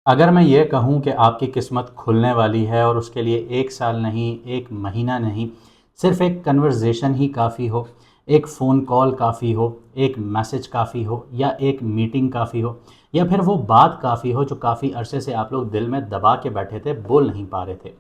अगर मैं ये कहूँ कि आपकी किस्मत खुलने वाली है और उसके लिए 1 साल नहीं, 1 महीना नहीं, सिर्फ़ एक कन्वर्सेशन ही काफ़ी हो, एक फ़ोन कॉल काफ़ी हो, एक मैसेज काफ़ी हो या एक मीटिंग काफ़ी हो या फिर वो बात काफ़ी हो जो काफ़ी अरसे से आप लोग दिल में दबा के बैठे थे, बोल नहीं पा रहे थे।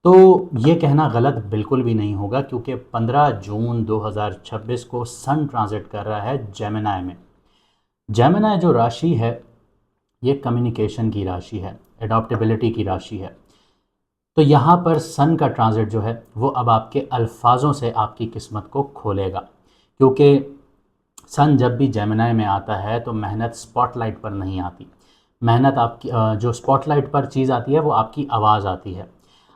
तो ये कहना गलत बिल्कुल भी नहीं होगा क्योंकि 15 जून 2026 को सन ट्रांज़िट कर रहा है जेमिनी में। जेमिनी जो राशि है, ये कम्युनिकेशन की राशि है, एडॉप्टेबिलिटी की राशि है। तो यहाँ पर सन का ट्रांज़िट जो है वो अब आपके अल्फाज़ों से आपकी किस्मत को खोलेगा, क्योंकि सन जब भी जेमिनी में आता है तो मेहनत स्पॉटलाइट पर नहीं आती। मेहनत आपकी जो स्पॉटलाइट पर चीज़ आती है वो आपकी आवाज़ आती है।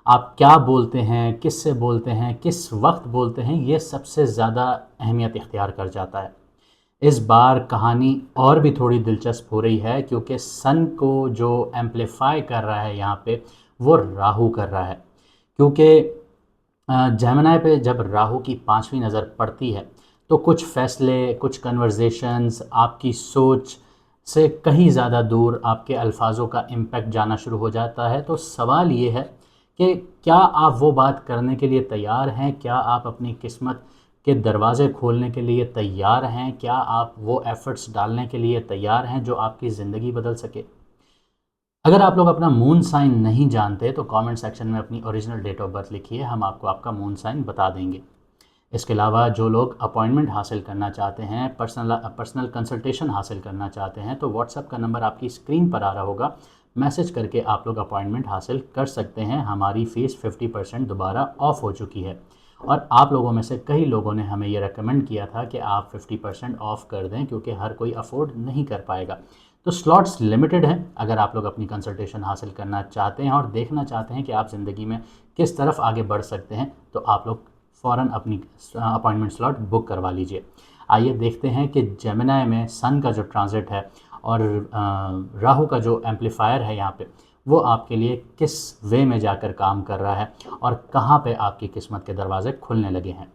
आप क्या बोलते हैं, किससे बोलते हैं, किस वक्त बोलते हैं, ये सबसे ज़्यादा अहमियत इख्तियार कर जाता है। इस बार कहानी और भी थोड़ी दिलचस्प हो रही है क्योंकि सन को जो एम्पलीफाई कर रहा है यहाँ पे वो राहु कर रहा है। क्योंकि जेमिनी पे जब राहु की 5वीं नज़र पड़ती है तो कुछ फ़ैसले, कुछ कन्वर्सेशंस आपकी सोच से कहीं ज़्यादा दूर आपके अल्फाज़ों का इम्पैक्ट जाना शुरू हो जाता है। तो सवाल ये है कि क्या आप वो बात करने के लिए तैयार हैं? क्या आप अपनी किस्मत के दरवाज़े खोलने के लिए तैयार हैं? क्या आप वो एफ़र्ट्स डालने के लिए तैयार हैं जो आपकी ज़िंदगी बदल सके? अगर आप लोग अपना मून साइन नहीं जानते तो कमेंट सेक्शन में अपनी ओरिजिनल डेट ऑफ बर्थ लिखिए, हम आपको आपका मून साइन बता देंगे। इसके अलावा जो लोग अपॉइंटमेंट हासिल करना चाहते हैं, पर्सनल कंसल्टेशन हासिल करना चाहते हैं, तो व्हाट्सएप का नंबर आपकी स्क्रीन पर आ रहा होगा, मैसेज करके आप लोग अपॉइंटमेंट हासिल कर सकते हैं। हमारी फ़ीस 50% दोबारा ऑफ़ हो चुकी है और आप लोगों में से कई लोगों ने हमें ये रेकमेंड किया था कि आप 50% ऑफ़ कर दें क्योंकि हर कोई अफोर्ड नहीं कर पाएगा। तो स्लॉट्स लिमिटेड हैं। अगर आप लोग अपनी कंसल्टेशन हासिल करना चाहते हैं और देखना चाहते हैं कि आप ज़िंदगी में किस तरफ आगे बढ़ सकते हैं, तो आप लोग फ़ौरन अपनी अपॉइंटमेंट स्लॉट बुक करवा लीजिए। आइए देखते हैं कि जेमिनी में सन का जो ट्रांज़िट है और राहु का जो एम्पलीफायर है यहाँ पे, वो आपके लिए किस वे में जाकर काम कर रहा है और कहाँ पे आपकी किस्मत के दरवाज़े खुलने लगे हैं।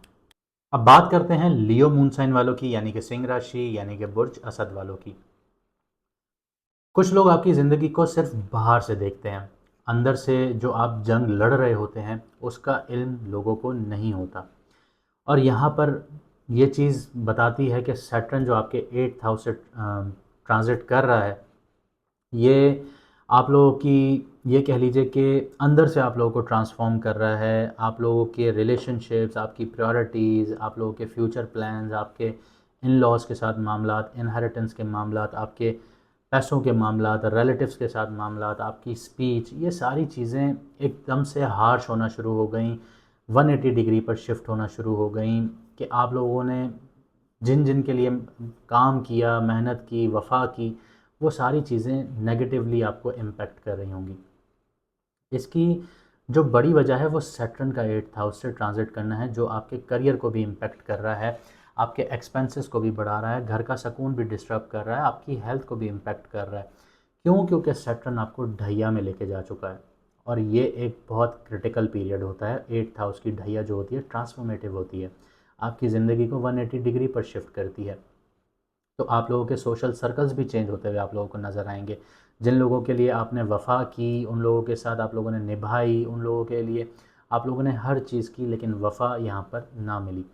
अब बात करते हैं लियो मून साइन वालों की, यानी कि सिंह राशि, यानी कि बुर्ज असद वालों की। कुछ लोग आपकी ज़िंदगी को सिर्फ बाहर से देखते हैं, अंदर से जो आप जंग लड़ रहे होते हैं उसका इल्म लोगों को नहीं होता। और यहाँ पर ये चीज़ बताती है कि सैटर्न जो आपके 8th हाउस से ट्रांजिट कर रहा है, ये आप लोगों की, ये कह लीजिए कि अंदर से आप लोगों को ट्रांसफ़ॉर्म कर रहा है। आप लोगों के रिलेशनशिप्स, आपकी प्रायोरिटीज़, आप लोगों के फ्यूचर प्लान्स, आपके इन-लॉज़ के साथ मामलात, इनहेरिटेंस के मामलात, आपके पैसों के मामलात, रिलेटिव्स के साथ मामलात, आपकी स्पीच, ये सारी चीज़ें एकदम से हार्श होना शुरू हो गई, 180 डिग्री पर शिफ्ट होना शुरू हो गई कि आप लोगों ने जिन जिन के लिए काम किया, मेहनत की, वफ़ा की, वो सारी चीज़ें नेगेटिवली आपको इम्पेक्ट कर रही होंगी। इसकी जो बड़ी वजह है वो सैटर्न का 8th हाउस से ट्रांजिट करना है, जो आपके करियर को भी इम्पेक्ट कर रहा है, आपके एक्सपेंसेस को भी बढ़ा रहा है, घर का सुकून भी डिस्टर्ब कर रहा है, आपकी हेल्थ को भी इम्पेक्ट कर रहा है। क्यों? क्योंकि सैटर्न आपको ढैया में लेके जा चुका है और ये एक बहुत क्रिटिकल पीरियड होता है। 8th हाउस की ढैया जो होती है ट्रांसफॉर्मेटिव होती है, आपकी ज़िंदगी को 180 डिग्री पर शिफ्ट करती है। तो आप लोगों के सोशल सर्कल्स भी चेंज होते हुए आप लोगों को नज़र आएंगे। जिन लोगों के लिए आपने वफ़ा की, उन लोगों के साथ आप लोगों ने निभाई, उन लोगों के लिए आप लोगों ने हर चीज़ की, लेकिन वफ़ा यहाँ पर ना मिली।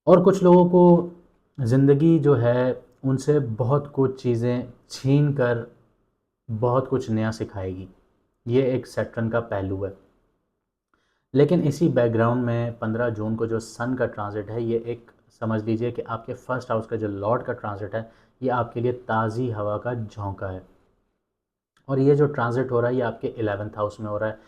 और कुछ लोगों को ज़िंदगी जो है उनसे बहुत कुछ चीज़ें छीन कर बहुत कुछ नया सिखाएगी। ये एक सैटर्न का पहलू है। लेकिन इसी बैकग्राउंड में 15 जून को जो सन का ट्रांजिट है, ये एक समझ लीजिए कि आपके फर्स्ट हाउस का जो लॉर्ड का ट्रांजिट है, ये आपके लिए ताज़ी हवा का झोंका है। और ये जो ट्रांजिट हो रहा है ये आपके 11th हाउस में हो रहा है।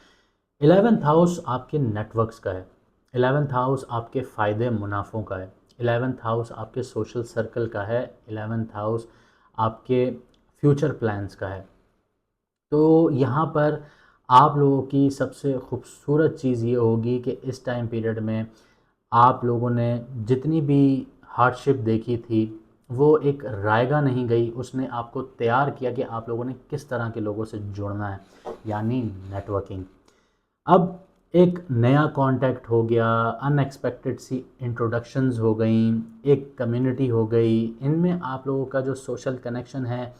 11th हाउस आपके नेटवर्क्स का है, 11th हाउस आपके फ़ायदे मुनाफ़ों का है, 11th हाउस आपके सोशल सर्कल का है, 11th हाउस आपके फ्यूचर प्लान्स का है। तो यहाँ पर आप लोगों की सबसे खूबसूरत चीज़ ये होगी कि इस टाइम पीरियड में आप लोगों ने जितनी भी हार्डशिप देखी थी, वो एक रायगा नहीं गई, उसने आपको तैयार किया कि आप लोगों ने किस तरह के लोगों से जुड़ना है, यानी नेटवर्किंग। अब एक नया कांटेक्ट हो गया, अनएक्सपेक्टेड सी इंट्रोडक्शंस हो गई, एक कम्युनिटी हो गई, इनमें आप लोगों का जो सोशल कनेक्शन है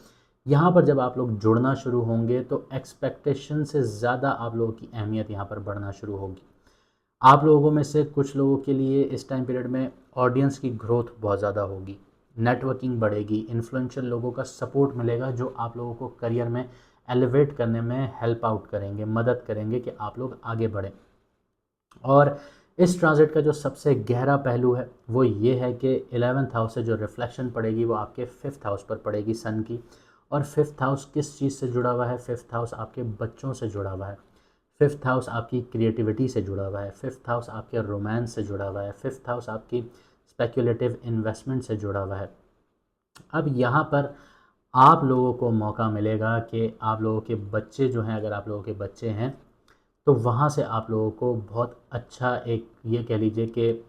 यहाँ पर जब आप लोग जुड़ना शुरू होंगे तो एक्सपेक्टेशन से ज़्यादा आप लोगों की अहमियत यहाँ पर बढ़ना शुरू होगी। आप लोगों में से कुछ लोगों के लिए इस टाइम पीरियड में ऑडियंस की ग्रोथ बहुत ज़्यादा होगी, नेटवर्किंग बढ़ेगी, इन्फ्लुएंशियल लोगों का सपोर्ट मिलेगा जो आप लोगों को करियर में एलिवेट करने में हेल्प आउट करेंगे, मदद करेंगे कि आप लोग आगे बढ़ें। और इस ट्रांजिट का जो सबसे गहरा पहलू है वो ये है कि 11th हाउस से जो रिफ्लेक्शन पड़ेगी वो आपके 5th हाउस पर पड़ेगी सन की। और 5th हाउस किस चीज़ से जुड़ा हुआ है? 5th हाउस आपके बच्चों से जुड़ा हुआ है, 5th हाउस आपकी क्रिएटिविटी से जुड़ा हुआ है, 5th हाउस आपके रोमांस से जुड़ा हुआ है, 5th हाउस आपकी स्पेक्युलेटिव इन्वेस्टमेंट से जुड़ा हुआ है। अब यहाँ पर आप लोगों को मौका मिलेगा कि आप लोगों के बच्चे जो हैं, अगर आप लोगों के बच्चे हैं तो वहाँ से आप लोगों को बहुत अच्छा एक ये कह लीजिए कि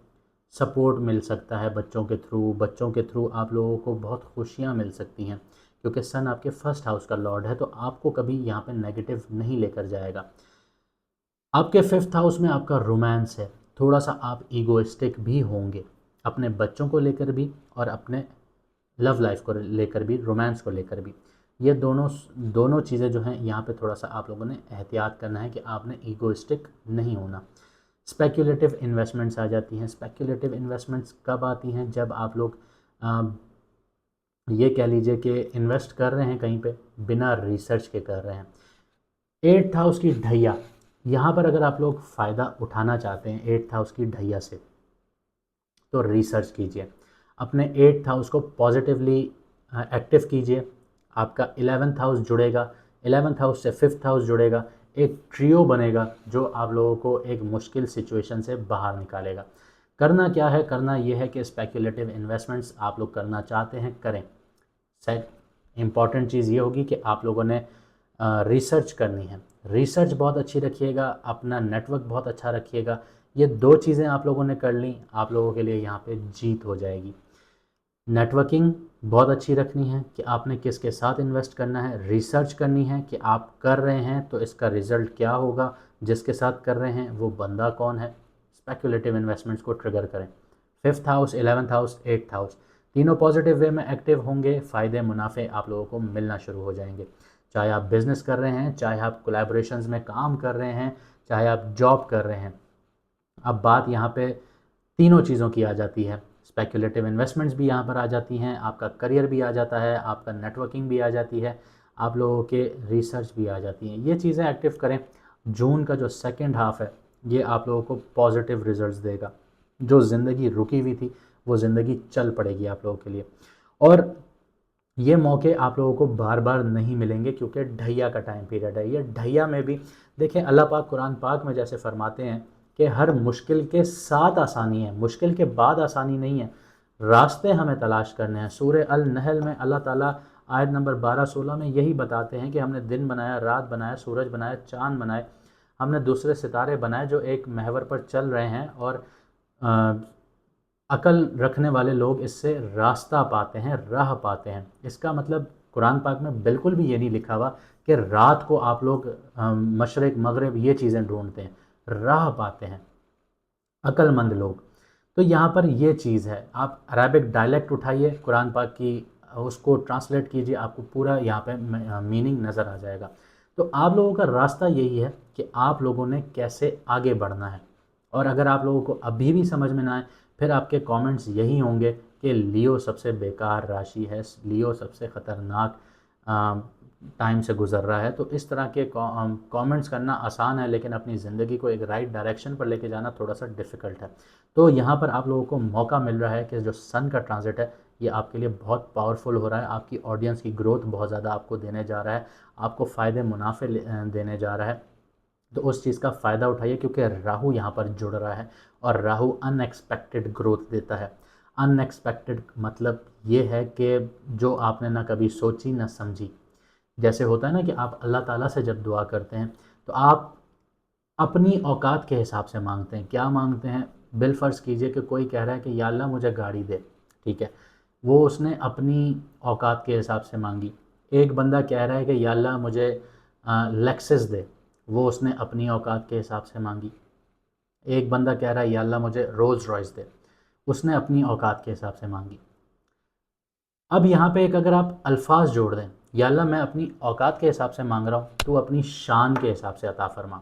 सपोर्ट मिल सकता है बच्चों के थ्रू आप लोगों को बहुत खुशियाँ मिल सकती हैं, क्योंकि सन आपके फर्स्ट हाउस का लॉर्ड है तो आपको कभी यहाँ पे नेगेटिव नहीं लेकर जाएगा। आपके 5th हाउस में आपका रोमांस है, थोड़ा सा आप ईगोइस्टिक भी होंगे अपने बच्चों को लेकर भी और अपने लव लाइफ को लेकर भी, रोमांस को लेकर भी। ये दोनों दोनों चीज़ें जो हैं यहाँ पे थोड़ा सा आप लोगों ने एहतियात करना है कि आपने ईगोइस्टिक नहीं होना। स्पेक्युलेटिव इन्वेस्टमेंट्स आ जाती हैं। स्पेक्युलेटिव इन्वेस्टमेंट्स कब आती हैं? जब आप लोग ये कह लीजिए कि इन्वेस्ट कर रहे हैं कहीं पे बिना रिसर्च के कर रहे हैं। 8th हाउस की ढैया, यहाँ पर अगर आप लोग फ़ायदा उठाना चाहते हैं 8th हाउस की ढैया से तो रिसर्च कीजिए, अपने 8th हाउस को पॉजिटिवली एक्टिव कीजिए। आपका 11th हाउस जुड़ेगा, 11th हाउस से 5th हाउस जुड़ेगा, एक ट्रियो बनेगा जो आप लोगों को एक मुश्किल सिचुएशन से बाहर निकालेगा। करना क्या है? करना ये है कि स्पेक्युलेटिव इन्वेस्टमेंट्स आप लोग करना चाहते हैं करें। सेट इम्पॉर्टेंट चीज़ ये होगी कि आप लोगों ने रिसर्च करनी है। रिसर्च बहुत अच्छी रखिएगा, अपना नेटवर्क बहुत अच्छा रखिएगा। ये दो चीज़ें आप लोगों ने कर ली, आप लोगों के लिए यहाँ पे जीत हो जाएगी। नेटवर्किंग बहुत अच्छी रखनी है कि आपने किसके साथ इन्वेस्ट करना है, रिसर्च करनी है कि आप कर रहे हैं तो इसका रिज़ल्ट क्या होगा, जिसके साथ कर रहे हैं वो बंदा कौन है। स्पेक्युलेटिव इन्वेस्टमेंट्स को ट्रिगर करें। 5th house, 11th house, 8th house तीनों पॉजिटिव वे में एक्टिव होंगे, फ़ायदे मुनाफे आप लोगों को मिलना शुरू हो जाएंगे। चाहे आप बिज़नेस कर रहे हैं, चाहे आप कोलैबोरेशंस में काम कर रहे हैं, चाहे आप जॉब कर रहे हैं। अब बात यहाँ पे तीनों चीज़ों की आ जाती है। स्पेक्युलेटिव इन्वेस्टमेंट्स भी यहाँ पर आ जाती हैं, आपका करियर भी आ जाता है, आपका नेटवर्किंग भी आ जाती है, आप लोगों के रिसर्च भी आ जाती हैं। ये चीज़ें एक्टिव करें। जून का जो सेकेंड हाफ है ये आप लोगों को पॉजिटिव रिजल्ट्स देगा। जो ज़िंदगी रुकी हुई थी वो ज़िंदगी चल पड़ेगी आप लोगों के लिए। और ये मौके आप लोगों को बार बार नहीं मिलेंगे क्योंकि ढैया का टाइम पीरियड है। ये ढैया में भी देखें, अल्लाह पाक कुरान पाक में जैसे फरमाते हैं कि हर मुश्किल के साथ आसानी है, मुश्किल के बाद आसानी नहीं है। रास्ते हमें तलाश करने हैं। सूरह अल नहल में अल्लाह ताला आयत नंबर 12-16 में यही बताते हैं कि हमने दिन बनाया, रात बनाया, सूरज बनाया, चाँद बनाए, हमने दूसरे सितारे बनाए जो एक महवर पर चल रहे हैं और अकल रखने वाले लोग इससे रास्ता पाते हैं, राह पाते हैं। इसका मतलब कुरान पाक में बिल्कुल भी ये नहीं लिखा हुआ कि रात को आप लोग मशरिक मगरिब ये चीज़ें ढूंढते हैं, राह पाते हैं अक्लमंद लोग। तो यहाँ पर ये चीज़ है। आप अरबिक डायलेक्ट उठाइए, कुरान पाक की उसको ट्रांसलेट कीजिए, आपको पूरा यहाँ पे मीनिंग नज़र आ जाएगा। तो आप लोगों का रास्ता यही है कि आप लोगों ने कैसे आगे बढ़ना है। और अगर आप लोगों को अभी भी समझ में ना आए, फिर आपके कमेंट्स यही होंगे कि लियो सबसे बेकार राशि है, लियो सबसे ख़तरनाक टाइम से गुज़र रहा है। तो इस तरह के कमेंट्स करना आसान है, लेकिन अपनी ज़िंदगी को एक राइट डायरेक्शन पर लेके जाना थोड़ा सा डिफ़िकल्ट है। तो यहाँ पर आप लोगों को मौका मिल रहा है कि जो सन का ट्रांजिट है ये आपके लिए बहुत पावरफुल हो रहा है, आपकी ऑडियंस की ग्रोथ बहुत ज़्यादा आपको देने जा रहा है, आपको फ़ायदे मुनाफे देने जा रहा है। तो उस चीज़ का फ़ायदा उठाइए क्योंकि राहु यहाँ पर जुड़ रहा है और राहु अनएक्सपेक्टेड ग्रोथ देता है। अनएक्सपेक्टेड मतलब ये है कि जो आपने ना कभी सोची ना समझी। जैसे होता है ना कि आप अल्लाह ताला से जब दुआ करते हैं तो आप अपनी औकात के हिसाब से मांगते हैं। क्या मांगते हैं? बिलफ़र्ज़ कीजिए कि कोई कह रहा है कि या अल्लाह मुझे गाड़ी दे, ठीक है, वो उसने अपनी औकात के हिसाब से मांगी। एक बंदा कह रहा है कि या अल्लाह मुझे लेक्सस दे, वो उसने अपनी औकात के हिसाब से मांगी। एक बंदा कह रहा है या अल्लाह मुझे रोल्स रॉयस दे, उसने अपनी औकात के हिसाब से मांगी। अब यहाँ पे एक अगर आप अल्फाज जोड़ दें या अल्लाह मैं अपनी औकात के हिसाब से मांग रहा हूँ, तू अपनी शान के हिसाब से अता फरमा।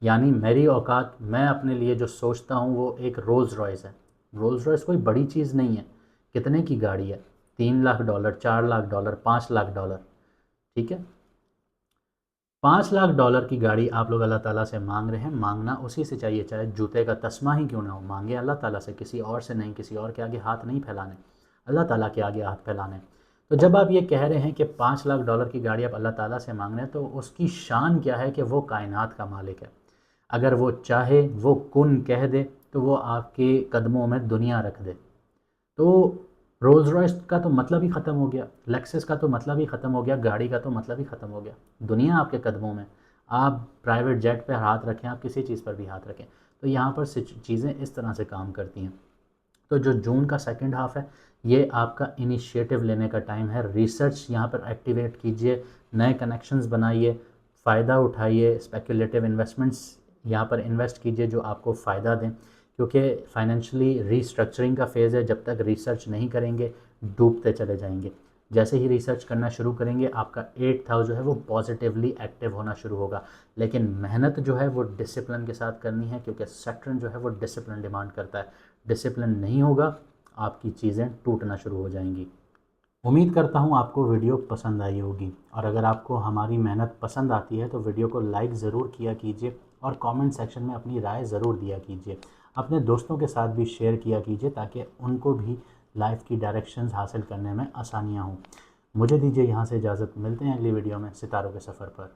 यानी मेरी औकात, मैं अपने लिए जो सोचता हूँ वो एक रोल्स रॉयस है। रोल्स रॉयस कोई बड़ी चीज़ नहीं है। कितने की गाड़ी है? $3 लाख, $4 लाख, $5 लाख। ठीक है, $5 लाख की गाड़ी आप लोग अल्लाह ताला से मांग रहे हैं। मांगना उसी से चाहिए, चाहे जूते का तस्मा ही क्यों ना हो। मांगे अल्लाह ताला से, किसी और से नहीं, किसी और के आगे हाथ नहीं फैलाने, अल्लाह ताला के आगे हाथ फैलाने। तो जब आप ये कह रहे हैं कि $5 लाख की गाड़ी आप अल्लाह ताला से मांग रहे हैं, तो उसकी शान क्या है कि वो कायनात का मालिक है। अगर वो चाहे, वो कुन कह दे, तो वो आपके कदमों में दुनिया रख दे। तो रोल्स रॉयस का तो मतलब ही ख़त्म हो गया, लेक्सस का तो मतलब ही ख़त्म हो गया, गाड़ी का तो मतलब ही ख़त्म हो गया। दुनिया आपके कदमों में, आप प्राइवेट जेट पे हाथ रखें, आप किसी चीज़ पर भी हाथ रखें। तो यहाँ पर चीज़ें इस तरह से काम करती हैं। तो जो जून का सेकंड हाफ़ है, ये आपका इनिशिएटिव लेने का टाइम है। रिसर्च यहाँ पर एक्टिवेट कीजिए, नए कनेक्शंस बनाइए, फ़ायदा उठाइए, स्पेकुलेटिव इन्वेस्टमेंट्स यहाँ पर इन्वेस्ट कीजिए जो आपको फ़ायदा दें, क्योंकि फाइनेंशियली रीस्ट्रक्चरिंग का फ़ेज़ है। जब तक रिसर्च नहीं करेंगे डूबते चले जाएंगे। जैसे ही रिसर्च करना शुरू करेंगे, आपका 8th हाउस जो है वो पॉजिटिवली एक्टिव होना शुरू होगा। लेकिन मेहनत जो है वो डिसिप्लिन के साथ करनी है, क्योंकि सैटर्न जो है वो डिसिप्लिन डिमांड करता है। डिसिप्लिन नहीं होगा, आपकी चीज़ें टूटना शुरू हो जाएंगी। उम्मीद करता हूँ आपको वीडियो पसंद आई होगी, और अगर आपको हमारी मेहनत पसंद आती है तो वीडियो को लाइक ज़रूर किया कीजिए और कमेंट सेक्शन में अपनी राय ज़रूर दिया कीजिए। अपने दोस्तों के साथ भी शेयर किया कीजिए ताकि उनको भी लाइफ की डायरेक्शंस हासिल करने में आसानियाँ हों। मुझे दीजिए यहाँ से इजाज़त, मिलते हैं अगली वीडियो में सितारों के सफ़र पर।